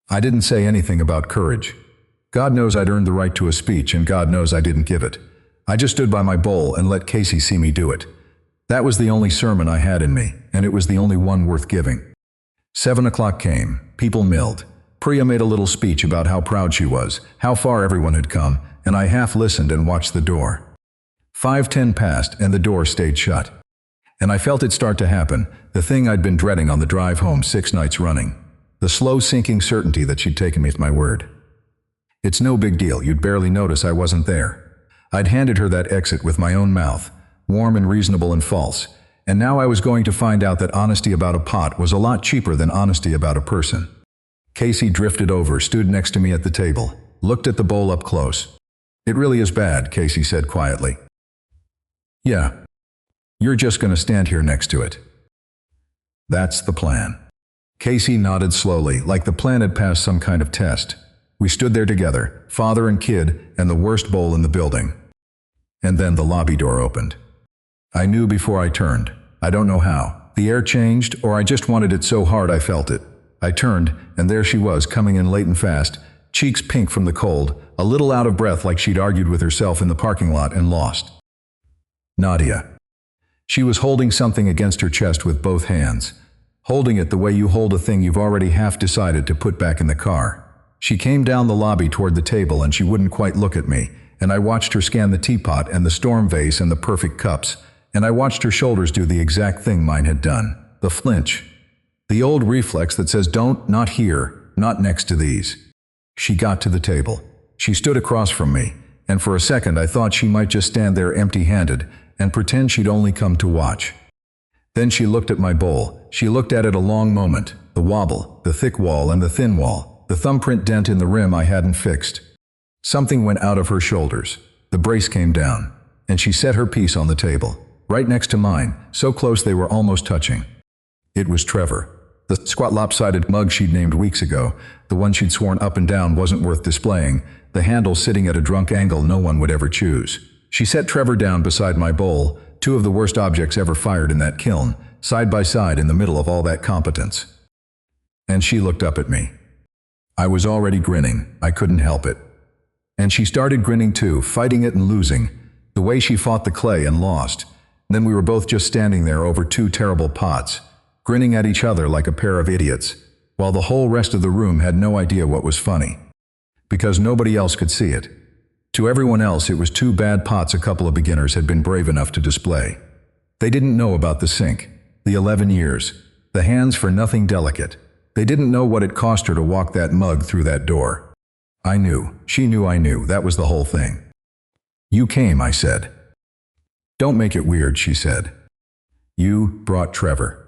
I didn't say anything about courage. God knows I'd earned the right to a speech, and God knows I didn't give it. I just stood by my bowl and let Casey see me do it. That was the only sermon I had in me, and it was the only one worth giving. 7 o'clock came. People milled. Priya made a little speech about how proud she was, how far everyone had come, and I half listened and watched the door. 5:10 passed, and the door stayed shut. And I felt it start to happen, the thing I'd been dreading on the drive home 6 nights running. The slow sinking certainty that she'd taken me at my word. It's no big deal, you'd barely notice I wasn't there. I'd handed her that exit with my own mouth, warm and reasonable and false, and now I was going to find out that honesty about a pot was a lot cheaper than honesty about a person. Casey drifted over, stood next to me at the table, looked at the bowl up close. "It really is bad," Casey said quietly. "Yeah. You're just going to stand here next to it." "That's the plan." Casey nodded slowly, like the plan had passed some kind of test. We stood there together, father and kid, and the worst bowl in the building. And then the lobby door opened. I knew before I turned. I don't know how. The air changed, or I just wanted it so hard I felt it. I turned, and there she was, coming in late and fast, cheeks pink from the cold, a little out of breath like she'd argued with herself in the parking lot and lost. Nadia. She was holding something against her chest with both hands, holding it the way you hold a thing you've already half decided to put back in the car. She came down the lobby toward the table and she wouldn't quite look at me, and I watched her scan the teapot and the storm vase and the perfect cups, and I watched her shoulders do the exact thing mine had done, the flinch. The old reflex that says don't, not here, not next to these. She got to the table. She stood across from me, and for a second I thought she might just stand there empty-handed and pretend she'd only come to watch. Then she looked at my bowl. She looked at it a long moment, the wobble, the thick wall and the thin wall, the thumbprint dent in the rim I hadn't fixed. Something went out of her shoulders. The brace came down, and she set her piece on the table, right next to mine, so close they were almost touching. It was Trevor. The squat lopsided mug she'd named weeks ago, the one she'd sworn up and down wasn't worth displaying, the handle sitting at a drunk angle no one would ever choose. She set Trevor down beside my bowl, two of the worst objects ever fired in that kiln, side by side in the middle of all that competence. And she looked up at me. I was already grinning. I couldn't help it. And she started grinning too, fighting it and losing, the way she fought the clay and lost. Then we were both just standing there over two terrible pots, grinning at each other like a pair of idiots, while the whole rest of the room had no idea what was funny. Because nobody else could see it. To everyone else, it was two bad pots a couple of beginners had been brave enough to display. They didn't know about the sink, the 11 years, the hands for nothing delicate. They didn't know what it cost her to walk that mug through that door. I knew. She knew I knew. That was the whole thing. You came, I said. Don't make it weird, she said. You brought Trevor.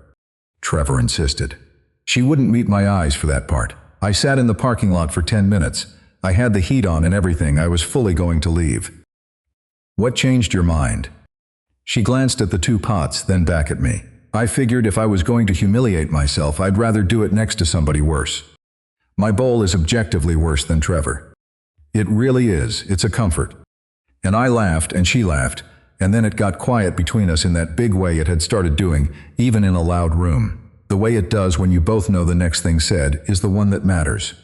Trevor insisted. She wouldn't meet my eyes for that part. I sat in the parking lot for 10 minutes. I had the heat on and everything. I was fully going to leave. What changed your mind? She glanced at the two pots, then back at me. I figured if I was going to humiliate myself, I'd rather do it next to somebody worse. My bowl is objectively worse than Trevor. It really is. It's a comfort. And I laughed and she laughed, and then it got quiet between us in that big way it had started doing, even in a loud room. The way it does when you both know the next thing said is the one that matters.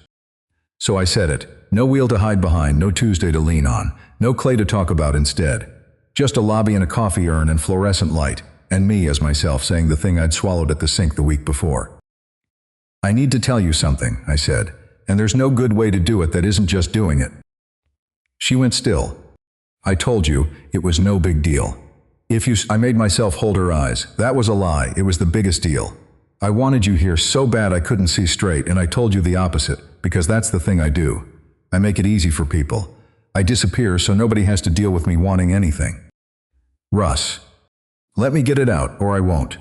So I said it. No wheel to hide behind, no Tuesday to lean on, no clay to talk about instead. Just a lobby and a coffee urn and fluorescent light, and me as myself saying the thing I'd swallowed at the sink the week before. I need to tell you something, I said, and there's no good way to do it that isn't just doing it. She went still. I told you, it was no big deal. I made myself hold her eyes. That was a lie. It was the biggest deal. I wanted you here so bad I couldn't see straight, and I told you the opposite, because that's the thing I do. I make it easy for people. I disappear so nobody has to deal with me wanting anything. Russ. Let me get it out, or I won't.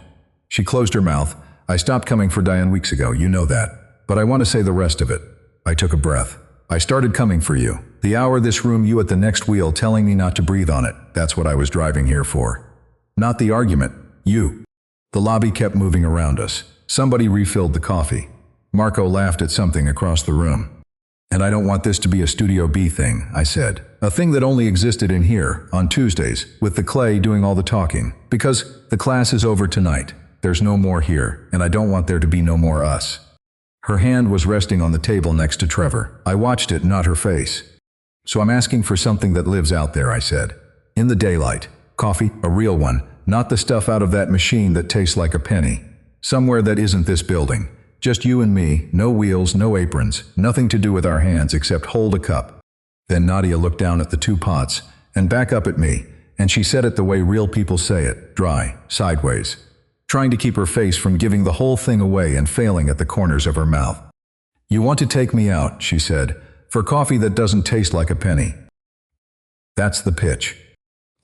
She closed her mouth. I stopped coming for Diane weeks ago, you know that. But I want to say the rest of it. I took a breath. I started coming for you. The hour this room, you at the next wheel telling me not to breathe on it. That's what I was driving here for. Not the argument. You. The lobby kept moving around us. Somebody refilled the coffee. Marco laughed at something across the room. And I don't want this to be a Studio B thing, I said. A thing that only existed in here, on Tuesdays, with the clay doing all the talking. Because the class is over tonight. There's no more here, and I don't want there to be no more us. Her hand was resting on the table next to Trevor. I watched it, not her face. So I'm asking for something that lives out there, I said. In the daylight. Coffee, a real one, not the stuff out of that machine that tastes like a penny. Somewhere that isn't this building. Just you and me, no wheels, no aprons, nothing to do with our hands except hold a cup. Then Nadia looked down at the two pots, and back up at me, and she said it the way real people say it, dry, sideways. Trying to keep her face from giving the whole thing away and failing at the corners of her mouth. You want to take me out, she said, for coffee that doesn't taste like a penny. That's the pitch.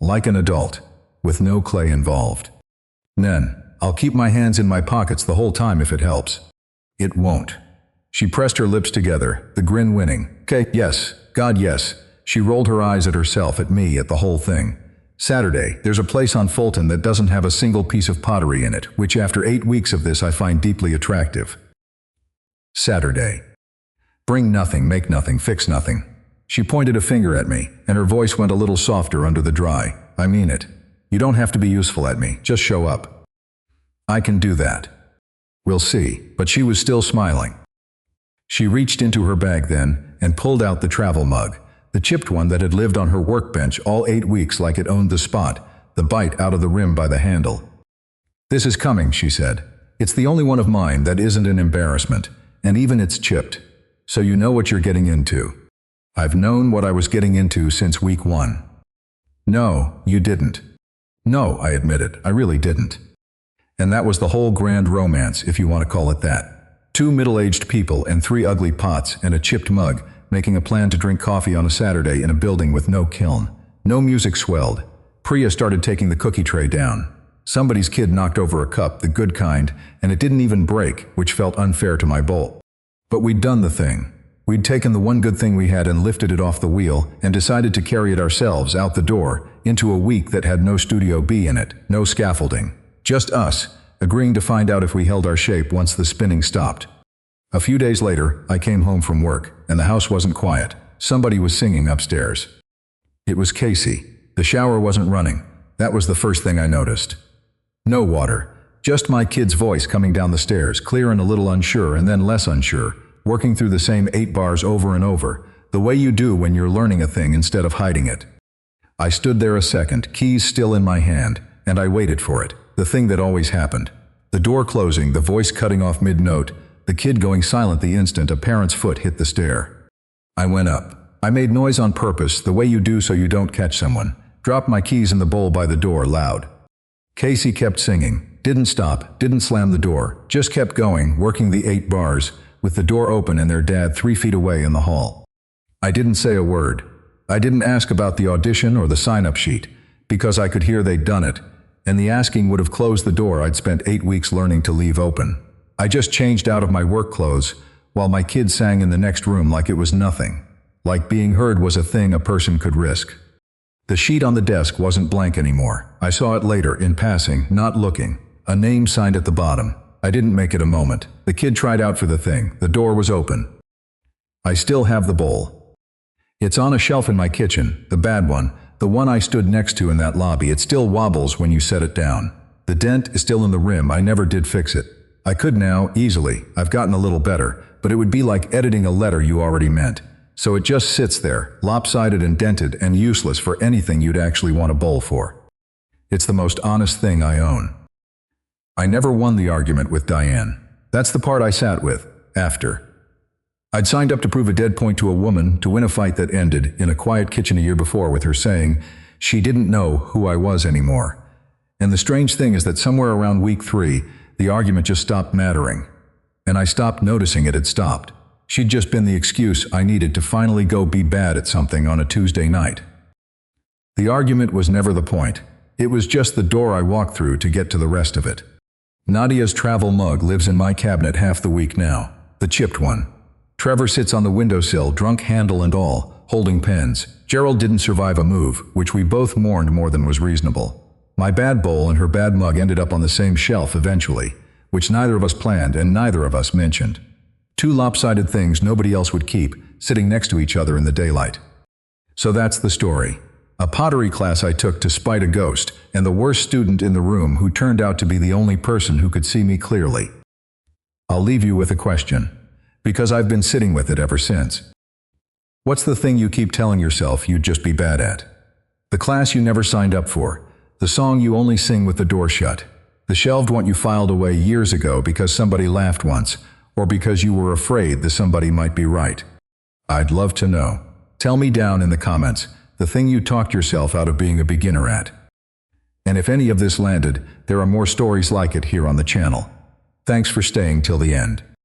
Like an adult, with no clay involved. Then, I'll keep my hands in my pockets the whole time if it helps. It won't. She pressed her lips together, the grin winning. Okay, yes, God yes. She rolled her eyes at herself, at me, at the whole thing. Saturday, there's a place on Fulton that doesn't have a single piece of pottery in it, which after 8 weeks of this I find deeply attractive. Saturday. Bring nothing, make nothing, fix nothing. She pointed a finger at me, and her voice went a little softer under the dry. I mean it. You don't have to be useful at me, just show up. I can do that. We'll see, but she was still smiling. She reached into her bag then, and pulled out the travel mug, the chipped one that had lived on her workbench all 8 weeks like it owned the spot, the bite out of the rim by the handle. This is coming, she said. It's the only one of mine that isn't an embarrassment, and even it's chipped. So you know what you're getting into. I've known what I was getting into since week 1. No, you didn't. No, I admitted, I really didn't. And that was the whole grand romance, if you want to call it that. 2 middle-aged people and 3 ugly pots and a chipped mug, making a plan to drink coffee on a Saturday in a building with no kiln. No music swelled. Priya started taking the cookie tray down. Somebody's kid knocked over a cup, the good kind, and it didn't even break, which felt unfair to my bowl. But we'd done the thing. We'd taken the one good thing we had and lifted it off the wheel and decided to carry it ourselves out the door into a week that had no Studio B in it, no scaffolding. Just us, agreeing to find out if we held our shape once the spinning stopped. A few days later, I came home from work, and the house wasn't quiet. Somebody was singing upstairs. It was Casey. The shower wasn't running. That was the first thing I noticed. No water. Just my kid's voice coming down the stairs, clear and a little unsure and then less unsure, working through the same 8 bars over and over, the way you do when you're learning a thing instead of hiding it. I stood there a second, keys still in my hand, and I waited for it. The thing that always happened. The door closing, the voice cutting off mid-note, the kid going silent the instant a parent's foot hit the stair. I went up. I made noise on purpose, the way you do so you don't catch someone. Dropped my keys in the bowl by the door, loud. Casey kept singing. Didn't stop, didn't slam the door. Just kept going, working the 8 bars, with the door open and their dad 3 feet away in the hall. I didn't say a word. I didn't ask about the audition or the sign-up sheet, because I could hear they'd done it. And the asking would have closed the door I'd spent 8 weeks learning to leave open. I just changed out of my work clothes, while my kid sang in the next room like it was nothing. Like being heard was a thing a person could risk. The sheet on the desk wasn't blank anymore. I saw it later, in passing, not looking. A name signed at the bottom. I didn't make it a moment. The kid tried out for the thing. The door was open. I still have the bowl. It's on a shelf in my kitchen, the bad one. The one I stood next to in that lobby. It still wobbles when you set it down. The dent is still in the rim. I never did fix it. I could now, easily. I've gotten a little better, but it would be like editing a letter you already meant. So it just sits there, lopsided and dented and useless for anything you'd actually want a bowl for. It's the most honest thing I own. I never won the argument with Diane. That's the part I sat with, after. I'd signed up to prove a dead point to a woman to win a fight that ended in a quiet kitchen a year before with her saying she didn't know who I was anymore. And the strange thing is that somewhere around week 3, the argument just stopped mattering. And I stopped noticing it had stopped. She'd just been the excuse I needed to finally go be bad at something on a Tuesday night. The argument was never the point. It was just the door I walked through to get to the rest of it. Nadia's travel mug lives in my cabinet half the week now, the chipped one. Trevor sits on the windowsill, drunk handle and all, holding pens. Gerald didn't survive a move, which we both mourned more than was reasonable. My bad bowl and her bad mug ended up on the same shelf eventually, which neither of us planned and neither of us mentioned. Two lopsided things nobody else would keep, sitting next to each other in the daylight. So that's the story. A pottery class I took to spite a ghost, and the worst student in the room who turned out to be the only person who could see me clearly. I'll leave you with a question, because I've been sitting with it ever since. What's the thing you keep telling yourself you'd just be bad at? The class you never signed up for, the song you only sing with the door shut, the shelved one you filed away years ago because somebody laughed once, or because you were afraid that somebody might be right. I'd love to know. Tell me down in the comments the thing you talked yourself out of being a beginner at. And if any of this landed, there are more stories like it here on the channel. Thanks for staying till the end.